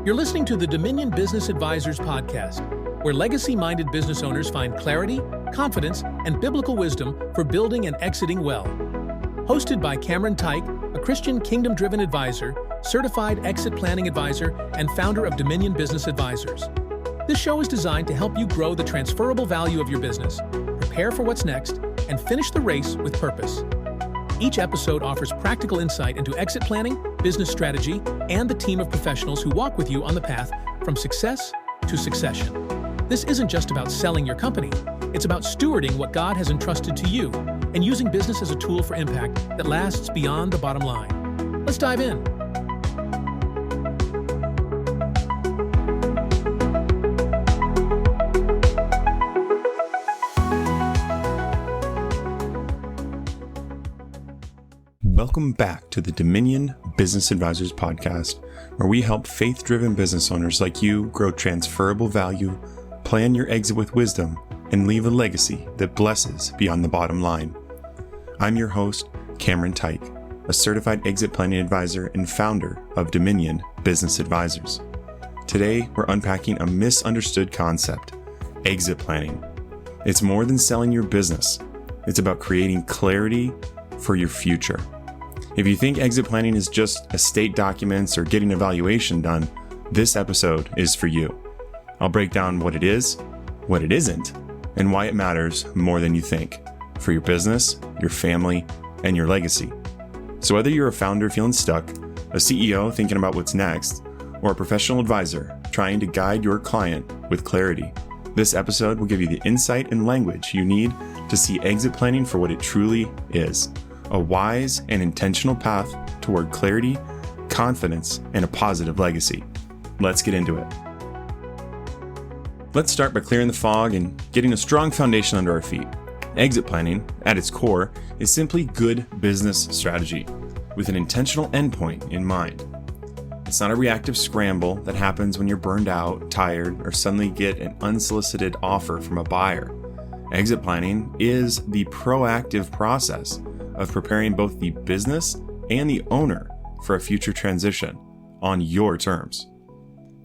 You're listening to the Dominion Business Advisors podcast, where legacy-minded business owners find clarity, confidence, and biblical wisdom for building and exiting well. Hosted by Teich, a Christian kingdom-driven advisor, certified exit planning advisor, and founder of Dominion Business Advisors. This show is designed to help you grow the transferable value of your business, prepare for what's next, and finish the race with purpose. Each episode offers practical insight into exit planning, business strategy, and the team of professionals who walk with you on the path from success to succession. This isn't just about selling your company. It's about stewarding what God has entrusted to you and using business as a tool for impact that lasts beyond the bottom line. Let's dive in. Welcome back to the Dominion Business Advisors podcast, where we help faith-driven business owners like you grow transferable value, plan your exit with wisdom, and leave a legacy that blesses beyond the bottom line. I'm your host, Teich, a certified exit planning advisor and founder of Dominion Business Advisors. Today, we're unpacking a misunderstood concept, exit planning. It's more than selling your business. It's about creating clarity for your future. If you think exit planning is just estate documents or getting a valuation done, this episode is for you. I'll break down what it is, what it isn't, and why it matters more than you think for your business, your family, and your legacy. So whether you're a founder feeling stuck, a CEO thinking about what's next, or a professional advisor trying to guide your client with clarity, this episode will give you the insight and language you need to see exit planning for what it truly is. A wise and intentional path toward clarity, confidence, and a positive legacy. Let's get into it. Let's start by clearing the fog and getting a strong foundation under our feet. Exit planning, at its core, is simply good business strategy with an intentional endpoint in mind. It's not a reactive scramble that happens when you're burned out, tired, or suddenly get an unsolicited offer from a buyer. Exit planning is the proactive process of preparing both the business and the owner for a future transition on your terms.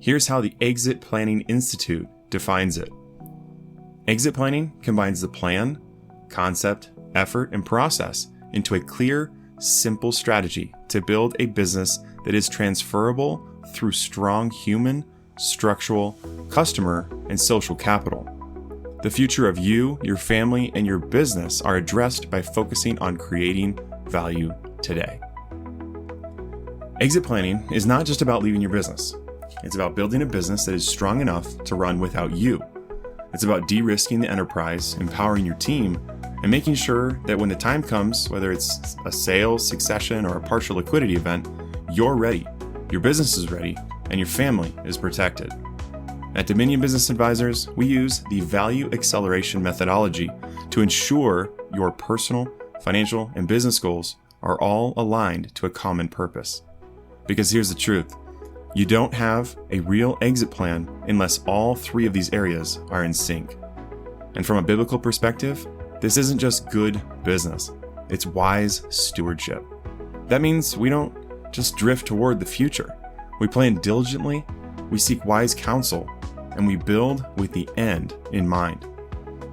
Here's how the Exit Planning Institute defines it. Exit planning combines the plan, concept, effort, and process into a clear, simple strategy to build a business that is transferable through strong human, structural, customer, and social capital. The future of you, your family, and your business are addressed by focusing on creating value today. Exit planning is not just about leaving your business. It's about building a business that is strong enough to run without you. It's about de-risking the enterprise, empowering your team, and making sure that when the time comes, whether it's a sale, succession, or a partial liquidity event, you're ready, your business is ready, and your family is protected. At Dominion Business Advisors, we use the value acceleration methodology to ensure your personal, financial, and business goals are all aligned to a common purpose. Because here's the truth, you don't have a real exit plan unless all three of these areas are in sync. And from a biblical perspective, this isn't just good business, it's wise stewardship. That means we don't just drift toward the future. We plan diligently, we seek wise counsel, and we build with the end in mind.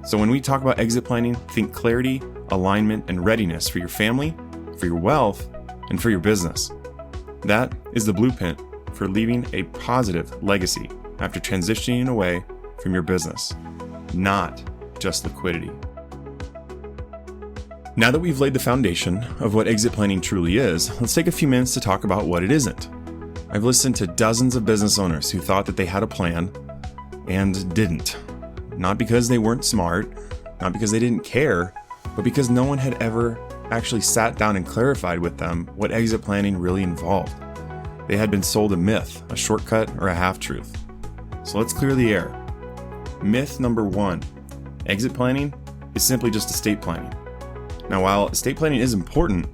So when we talk about exit planning, think clarity, alignment, and readiness for your family, for your wealth, and for your business. That is the blueprint for leaving a positive legacy after transitioning away from your business, not just liquidity. Now that we've laid the foundation of what exit planning truly is, let's take a few minutes to talk about what it isn't. I've listened to dozens of business owners who thought that they had a plan and didn't. Not because they weren't smart, not because they didn't care, but because no one had ever actually sat down and clarified with them what exit planning really involved. They had been sold a myth, a shortcut, or a half-truth. So let's clear the air. Myth number 1, exit planning is simply just estate planning. Now, while estate planning is important,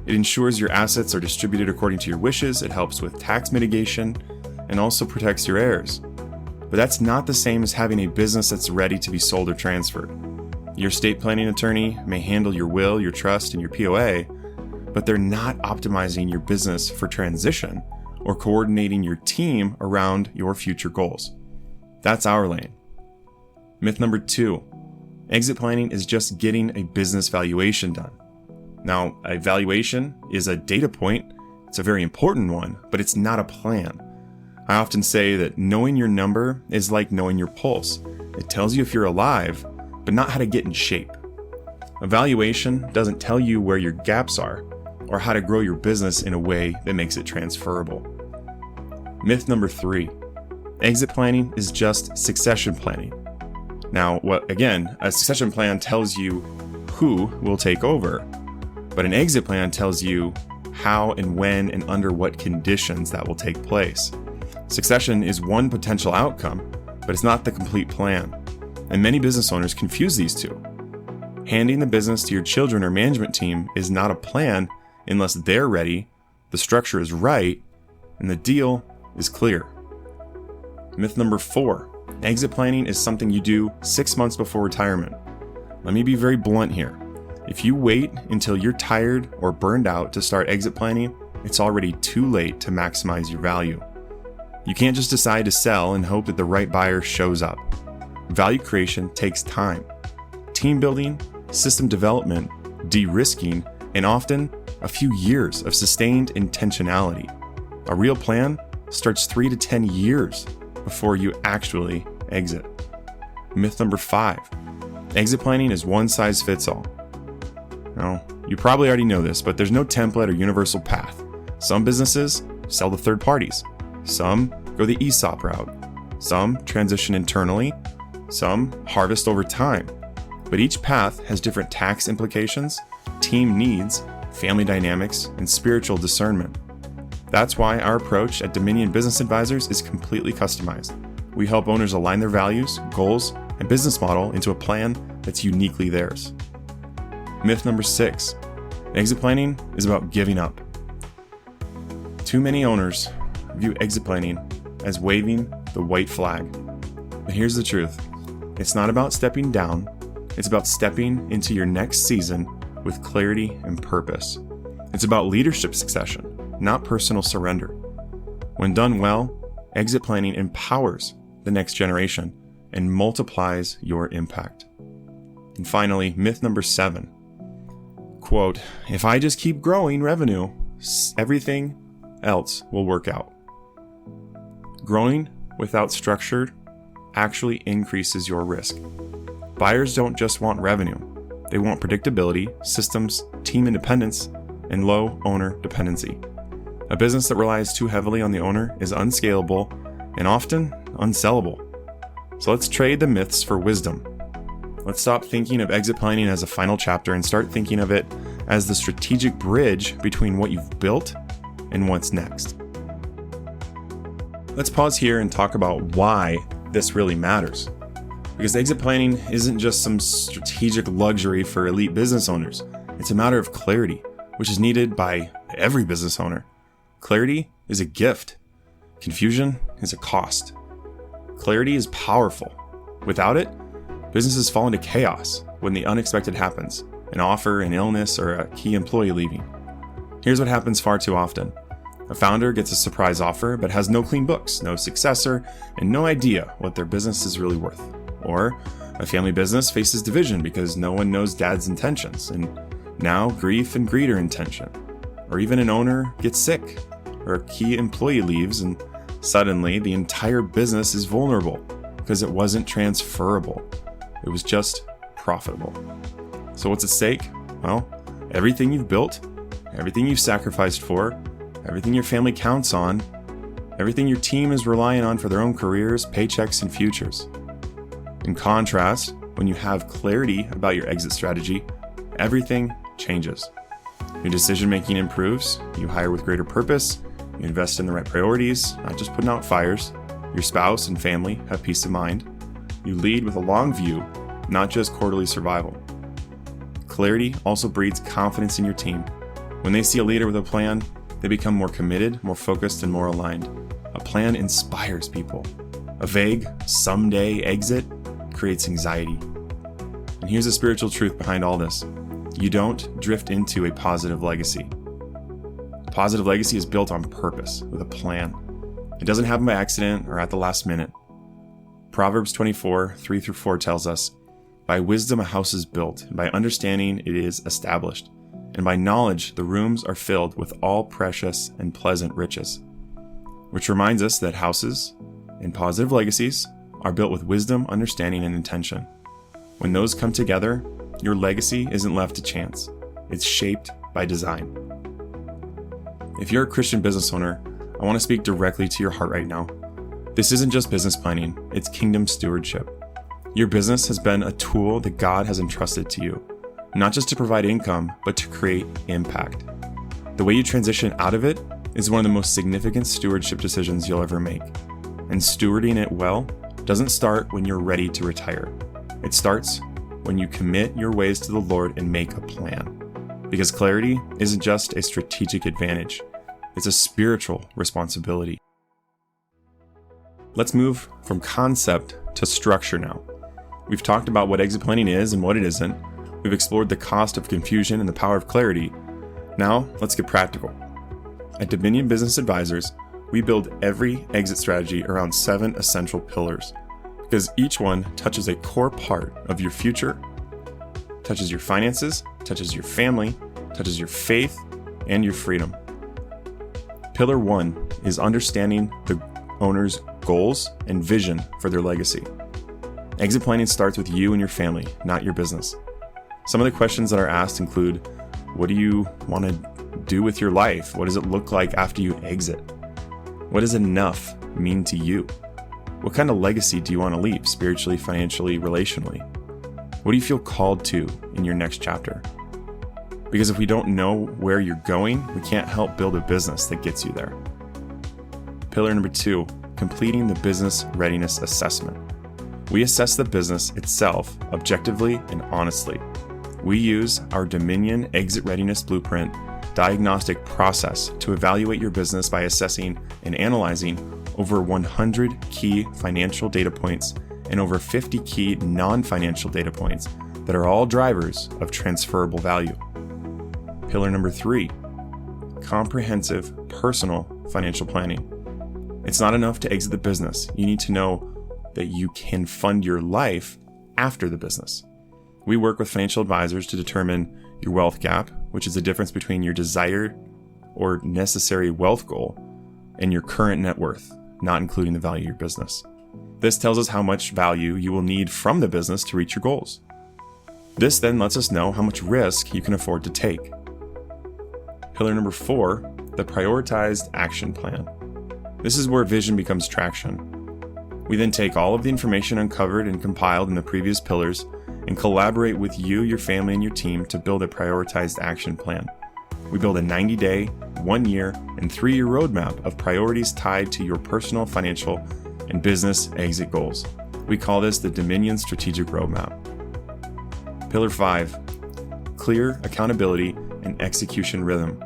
it ensures your assets are distributed according to your wishes, it helps with tax mitigation, and also protects your heirs. But that's not the same as having a business that's ready to be sold or transferred. Your estate planning attorney may handle your will, your trust, and your POA, but they're not optimizing your business for transition or coordinating your team around your future goals. That's our lane. Myth number 2, exit planning is just getting a business valuation done. Now, a valuation is a data point. It's a very important one, but it's not a plan. I often say that knowing your number is like knowing your pulse. It tells you if you're alive, but not how to get in shape. A valuation doesn't tell you where your gaps are or how to grow your business in a way that makes it transferable. Myth number 3, exit planning is just succession planning. Now, a succession plan tells you who will take over, but an exit plan tells you how and when and under what conditions that will take place. Succession is one potential outcome, but it's not the complete plan. And many business owners confuse these two. Handing the business to your children or management team is not a plan unless they're ready, the structure is right, and the deal is clear. Myth number 4, exit planning is something you do 6 months before retirement. Let me be very blunt here. If you wait until you're tired or burned out to start exit planning, it's already too late to maximize your value. You can't just decide to sell and hope that the right buyer shows up. Value creation takes time. Team building, system development, de-risking, and often a few years of sustained intentionality. A real plan starts 3 to 10 years before you actually exit. Myth number 5, exit planning is one size fits all. Now, you probably already know this, but there's no template or universal path. Some businesses sell to third parties. Some go the ESOP route. Some transition internally. Some harvest over time. But each path has different tax implications, team needs, family dynamics, and spiritual discernment. That's why our approach at Dominion Business Advisors is completely customized. We help owners align their values, goals, and business model into a plan that's uniquely theirs. Myth number 6, exit planning is about giving up. Too many owners view exit planning as waving the white flag. But here's the truth. It's not about stepping down. It's about stepping into your next season with clarity and purpose. It's about leadership succession, not personal surrender. When done well, exit planning empowers the next generation and multiplies your impact. And finally, myth number 7. Quote, if I just keep growing revenue, everything else will work out. Growing without structure actually increases your risk. Buyers don't just want revenue. They want predictability, systems, team independence, and low owner dependency. A business that relies too heavily on the owner is unscalable and often unsellable. So let's trade the myths for wisdom. Let's stop thinking of exit planning as a final chapter and start thinking of it as the strategic bridge between what you've built and what's next. Let's pause here and talk about why this really matters. Because exit planning isn't just some strategic luxury for elite business owners. It's a matter of clarity, which is needed by every business owner. Clarity is a gift. Confusion is a cost. Clarity is powerful. Without it, businesses fall into chaos when the unexpected happens, an offer, an illness, or a key employee leaving. Here's what happens far too often. A founder gets a surprise offer but has no clean books, no successor, and no idea what their business is really worth. Or a family business faces division because no one knows dad's intentions, and now grief and greed are in tension. Or even an owner gets sick, or a key employee leaves, and suddenly the entire business is vulnerable because it wasn't transferable. It was just profitable. So what's at stake? Well, everything you've built, everything you've sacrificed for, everything your family counts on, everything your team is relying on for their own careers, paychecks, and futures. In contrast, when you have clarity about your exit strategy, everything changes. Your decision-making improves, you hire with greater purpose, you invest in the right priorities, not just putting out fires. Your spouse and family have peace of mind. You lead with a long view, not just quarterly survival. Clarity also breeds confidence in your team. When they see a leader with a plan, they become more committed, more focused, and more aligned. A plan inspires people. A vague, someday exit creates anxiety. And here's the spiritual truth behind all this. You don't drift into a positive legacy. A Positive legacy is built on purpose, with a plan. It doesn't happen by accident or at the last minute. Proverbs 24, 3-4 tells us, "By wisdom a house is built, and by understanding it is established. And by knowledge the rooms are filled with all precious and pleasant riches." Which reminds us that houses and positive legacies are built with wisdom, understanding, and intention. When those come together, your legacy isn't left to chance. It's shaped by design. If you're a Christian business owner, I want to speak directly to your heart right now. This isn't just business planning, it's kingdom stewardship. Your business has been a tool that God has entrusted to you, not just to provide income, but to create impact. The way you transition out of it is one of the most significant stewardship decisions you'll ever make. And stewarding it well doesn't start when you're ready to retire. It starts when you commit your ways to the Lord and make a plan. Because clarity isn't just a strategic advantage, it's a spiritual responsibility. Let's move from concept to structure now. We've talked about what exit planning is and what it isn't. We've explored the cost of confusion and the power of clarity. Now, let's get practical. At Dominion Business Advisors, we build every exit strategy around 7 essential pillars, because each one touches a core part of your future, touches your finances, touches your family, touches your faith, and your freedom. Pillar 1 is understanding the owner's goals and vision for their legacy. Exit planning starts with you and your family, not your business. Some of the questions that are asked include, what do you want to do with your life? What does it look like after you exit? What does enough mean to you? What kind of legacy do you want to leave, spiritually, financially, relationally? What do you feel called to in your next chapter? Because if we don't know where you're going, we can't help build a business that gets you there. Pillar number 2, completing the business readiness assessment. We assess the business itself objectively and honestly. We use our Dominion Exit Readiness Blueprint diagnostic process to evaluate your business by assessing and analyzing over 100 key financial data points and over 50 key non-financial data points that are all drivers of transferable value. Pillar number 3, comprehensive personal financial planning. It's not enough to exit the business. You need to know that you can fund your life after the business. We work with financial advisors to determine your wealth gap, which is the difference between your desired or necessary wealth goal and your current net worth, not including the value of your business. This tells us how much value you will need from the business to reach your goals. This then lets us know how much risk you can afford to take. Pillar number 4, the prioritized action plan. This is where vision becomes traction. We then take all of the information uncovered and compiled in the previous pillars and collaborate with you, your family, and your team to build a prioritized action plan. We build a 90-day, 1-year, and 3-year roadmap of priorities tied to your personal, financial, and business exit goals. We call this the Dominion Strategic Roadmap. Pillar 5, clear accountability and execution rhythm.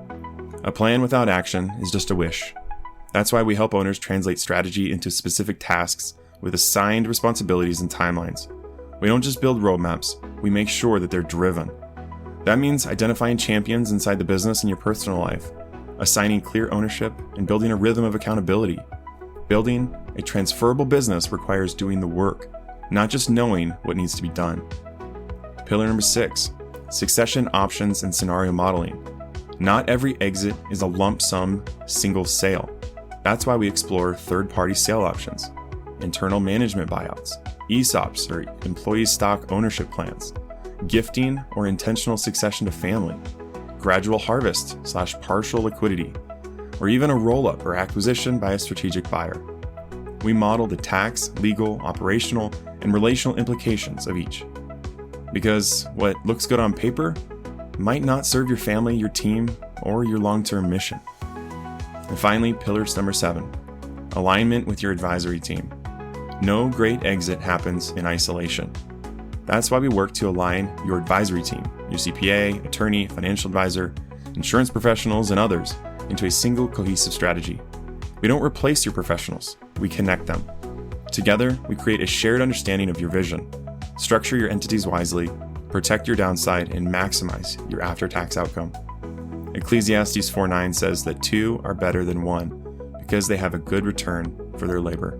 A plan without action is just a wish. That's why we help owners translate strategy into specific tasks with assigned responsibilities and timelines. We don't just build roadmaps, we make sure that they're driven. That means identifying champions inside the business and your personal life, assigning clear ownership, and building a rhythm of accountability. Building a transferable business requires doing the work, not just knowing what needs to be done. Pillar number 6, succession options and scenario modeling. Not every exit is a lump sum single sale. That's why we explore third-party sale options, internal management buyouts, ESOPs or employee stock ownership plans, gifting or intentional succession to family, gradual harvest / partial liquidity, or even a roll-up or acquisition by a strategic buyer. We model the tax, legal, operational, and relational implications of each. Because what looks good on paper might not serve your family, your team, or your long-term mission. And finally, pillar number 7, alignment with your advisory team. No great exit happens in isolation. That's why we work to align your advisory team, your CPA, attorney, financial advisor, insurance professionals, and others into a single cohesive strategy. We don't replace your professionals, we connect them. Together, we create a shared understanding of your vision, structure your entities wisely, protect your downside, and maximize your after-tax outcome. Ecclesiastes 4:9 says that two are better than one because they have a good return for their labor.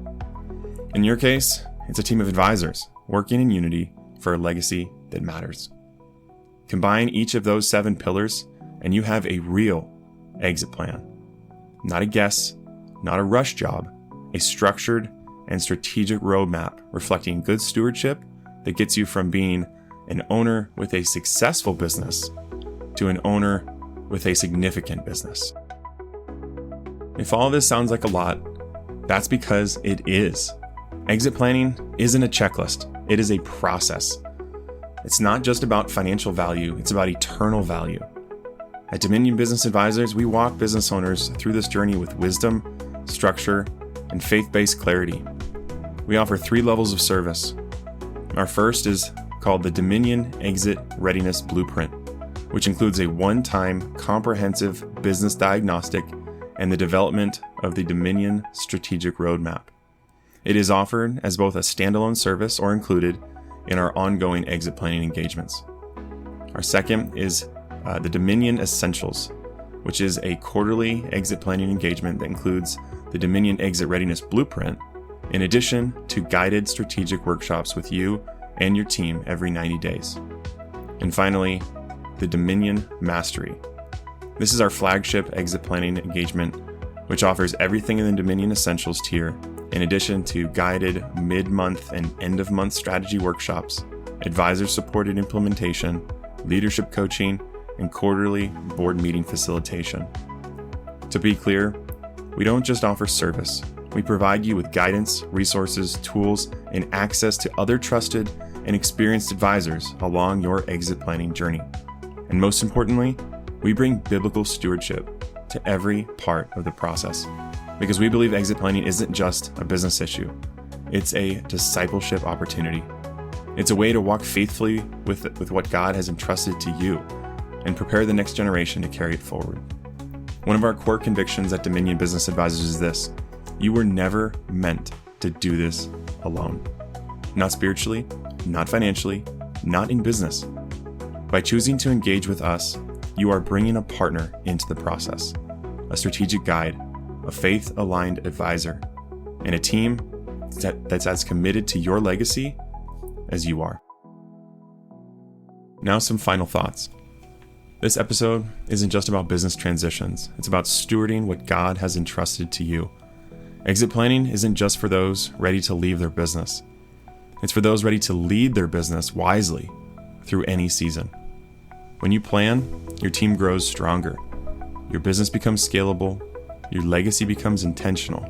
In your case, it's a team of advisors working in unity for a legacy that matters. Combine each of those 7 pillars, and you have a real exit plan. Not a guess, not a rush job, a structured and strategic roadmap reflecting good stewardship that gets you from being an owner with a successful business to an owner with a significant business. If all this sounds like a lot, that's because it is. Exit planning isn't a checklist, it is a process. It's not just about financial value, it's about eternal value. At Dominion Business Advisors, we walk business owners through this journey with wisdom, structure, and faith-based clarity. We offer 3 levels of service. Our first is called the Dominion Exit Readiness Blueprint, which includes a one-time comprehensive business diagnostic and the development of the Dominion Strategic Roadmap. It is offered as both a standalone service or included in our ongoing exit planning engagements. Our second is the Dominion Essentials, which is a quarterly exit planning engagement that includes the Dominion Exit Readiness Blueprint, in addition to guided strategic workshops with you and your team every 90 days. And finally, the Dominion Mastery. This is our flagship exit planning engagement, which offers everything in the Dominion Essentials tier, in addition to guided mid-month and end-of-month strategy workshops, advisor-supported implementation, leadership coaching, and quarterly board meeting facilitation. To be clear, we don't just offer service. We provide you with guidance, resources, tools, and access to other trusted and experienced advisors along your exit planning journey. And most importantly, we bring biblical stewardship to every part of the process, because we believe exit planning isn't just a business issue. It's a discipleship opportunity. It's a way to walk faithfully with what God has entrusted to you and prepare the next generation to carry it forward. One of our core convictions at Dominion Business Advisors is this: you were never meant to do this alone. Not spiritually, not financially, not in business. By choosing to engage with us, you are bringing a partner into the process, a strategic guide, a faith-aligned advisor, and a team that's as committed to your legacy as you are. Now, some final thoughts. This episode isn't just about business transitions. It's about stewarding what God has entrusted to you. Exit planning isn't just for those ready to leave their business. It's for those ready to lead their business wisely through any season. When you plan, your team grows stronger. Your business becomes scalable. Your legacy becomes intentional.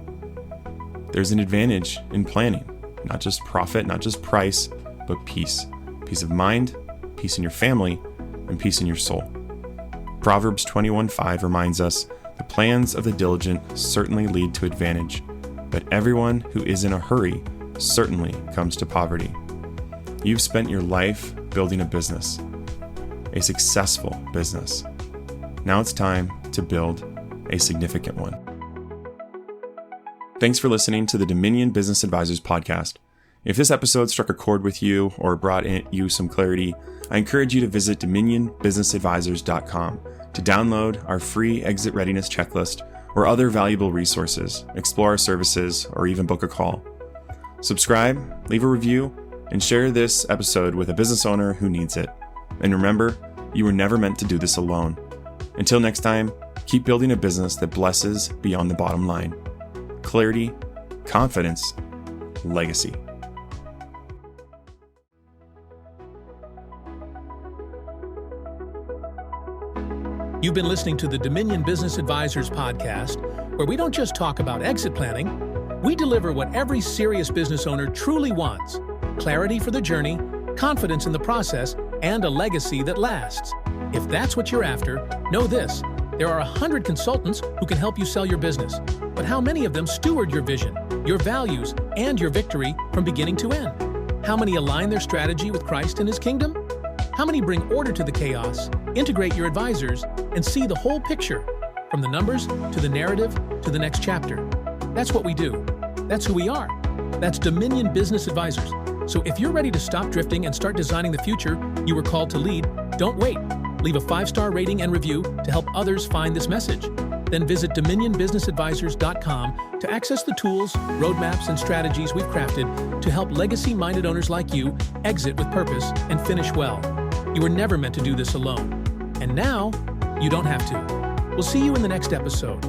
There's an advantage in planning, not just profit, not just price, but peace. Peace of mind, peace in your family, and peace in your soul. Proverbs 21:5 reminds us, the plans of the diligent certainly lead to advantage, but everyone who is in a hurry certainly comes to poverty. You've spent your life building a business, a successful business. Now it's time to build a significant one. Thanks for listening to the Dominion Business Advisors podcast. If this episode struck a chord with you or brought you some clarity, I encourage you to visit dominionbusinessadvisors.com to download our free exit readiness checklist or other valuable resources, explore our services, or even book a call. Subscribe, leave a review, and share this episode with a business owner who needs it. And remember, you were never meant to do this alone. Until next time, keep building a business that blesses beyond the bottom line. Clarity, confidence, legacy. You've been listening to the Dominion Business Advisors podcast, where we don't just talk about exit planning, we deliver what every serious business owner truly wants: clarity for the journey, confidence in the process, and a legacy that lasts. If that's what you're after, know this: there are 100 consultants who can help you sell your business. But how many of them steward your vision, your values, and your victory from beginning to end? How many align their strategy with Christ and His kingdom? How many bring order to the chaos, integrate your advisors, and see the whole picture, from the numbers to the narrative to the next chapter? That's what we do. That's who we are. That's Dominion Business Advisors. So if you're ready to stop drifting and start designing the future you were called to lead, don't wait. Leave a 5-star rating and review to help others find this message. Then visit dominionbusinessadvisors.com to access the tools, roadmaps, and strategies we've crafted to help legacy-minded owners like you exit with purpose and finish well. You were never meant to do this alone. And now, you don't have to. We'll see you in the next episode.